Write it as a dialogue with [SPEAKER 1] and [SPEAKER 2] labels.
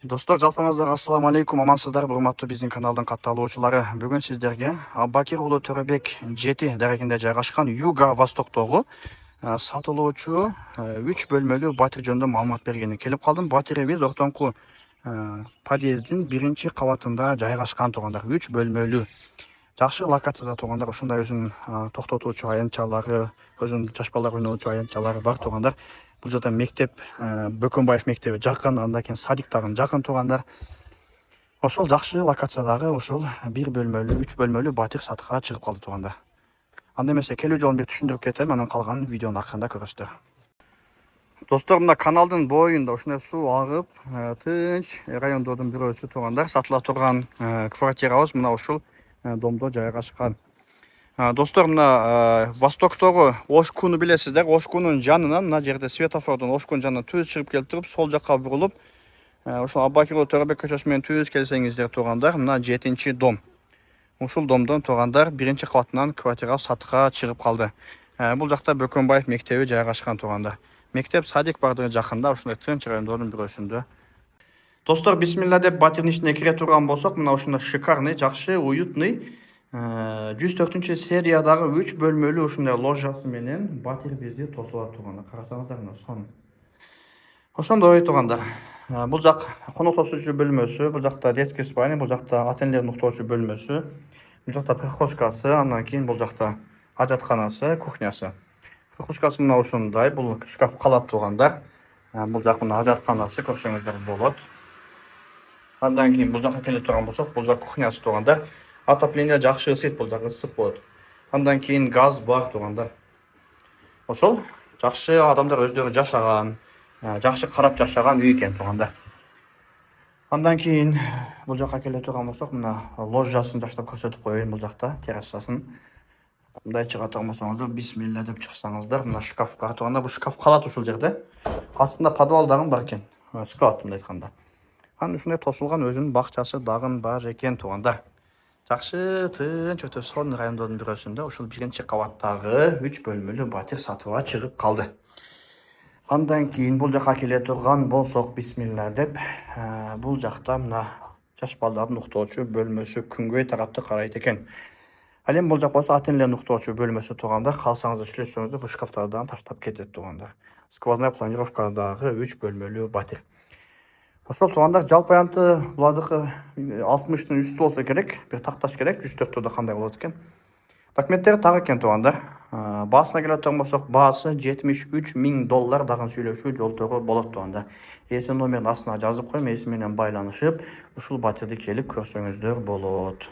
[SPEAKER 1] Достор, жалпыңыздар ассаламу алейкум, амансыздар, урматтуу биздин каналдын катталуучулары. Бүгүн сиздерге Аббакир уулу Төрөбек 7 дарегинде жайгашкан Юга Востоктогу сатылуучу 3 бөлмөлүү батир жөнүндө маалымат бергени келип калдым. Батирибиз ортоңку подъездин биринчи кабатында жайгашкан туугандар. 3 бөлмөлүү жакшы локацияда туугандар. Ушундай өзүнүн токтотуучу аянтчалары, өзүнүн жаш балдар ойноочу аянтчалары бар туугандар. Бул жерде мектеп, Бөкөнбаев мектеби жакын, андан кийин садик дагы жакын туугандар. Ошол жакшы локациядагы ушул 1 бөлмөлүү, 3 бөлмөлүү батир сатыкка чыгып калды туугандар. Анда эмесе келүү жолун бир түшүндүрүп кетем, анан калганын видеонун акырында көрөсүздөр. Достор, мына каналдын боюнда ушундай суу агып, тынч райондордун бирөөсү туугандар. Сатыла турган квартирабыз мына ушул домдо жайгашкан. Достор, мына Востоктогу Ошкууну билесиздер. Ошкуунун жанынан мына жерде светофордун Ошкуунун жанынан түз чыгып келип туруп, сол жакка бурулуп, ошол Аббакир уулу Төрөбек көчөсү менен түз келсеңиздер туугандар, мына 7-чи дом. Ушул домдон туугандар биринчи кабатынан квартира сатыкка чыгып калды. Бул жакта Бөкөнбаев мектеби жайгашкан туугандар. Мектеп, садик бардыгы жакында, ушундай тынч райондордун бирөөсүндө. Достор, бисмилла деп батирдин ичине кире турган болсок, мына ушундай шикарный, жакшы, уютный 104 сериядагы 3 бөлмөлүү ушундай ложасы менен батир бизди тосуп атат туугандар. Карасаңыздар, мына сон. Ошондой туугандар. Бул жак конок тосуучу бөлмөсү, бул жакта детский спальня, бул жакта ата-энелердин уктоочу бөлмөсү, бул жакта прихожкасы, андан кийин бул жакта ажатканасы, кухнясы. Прихожкасы мына ушундай, бул шкаф калат туугандар. Бул жак мына ажатканасы, көрсөңүздөр болот. Андан кийин бул жакка келе турган болсок, бул жак кухнясы туугандар. Отопление жакшы ысыйт, бул жак ысык болот. Андан кийин газ бар туугандар. Ошол жакшы адамдар өздөрү жашаган, жакшы карап жашаган үй экен туугандар. Андан кийин бул жакка келе турган болсок, мына ложасын жаштап көрсөтүп коеюн, бул жакта террасасын. Мындай чыга турган болсоңуздар, бисмилла деп чыксаңыздар, мына шкаф бар туугандар. Бул шкаф калат ушул жерде. Астында подвал дагы бар экен. Склад мындай айтканда. Анан ушундай тосулган өзүнүн бакчасы дагы бар экен туугандар. Жакшы, тынч, өтө сонун райондордун бирөөсүндө ушул биринчи кабаттагы 3 бөлмөлүү батир сатыбга чыгып калды. Андан кийин бул жакка келе турган болсок, бисмилла деп, бул жакта мына жаш балдардын уктоочу бөлмөсү күнгөй тарапты карайт экен. Ал эми бул жак болсо ата-энелердин уктоочу бөлмөсү туугандар. Калсаңыздар, сүйлөшсөңүздөр, бул шкафтарды дагы таштап кетет туугандар. Сквозная планировкадагы 3 бөлмөлүү батир. Ошол туугандар, жалпы аянты буладыкы 60-тын үстү болсо керек, бир такташ керек, 104 кандай болот экен. Документтери так экен туугандар. Баасына келе турган болсок, баасы $73,000 дагы сүйлөшүү жолтору болот туугандар. Эсин номерин астына жазып коем, эси менен байланышып, ушул батирди келип көрсөңүздөр болот.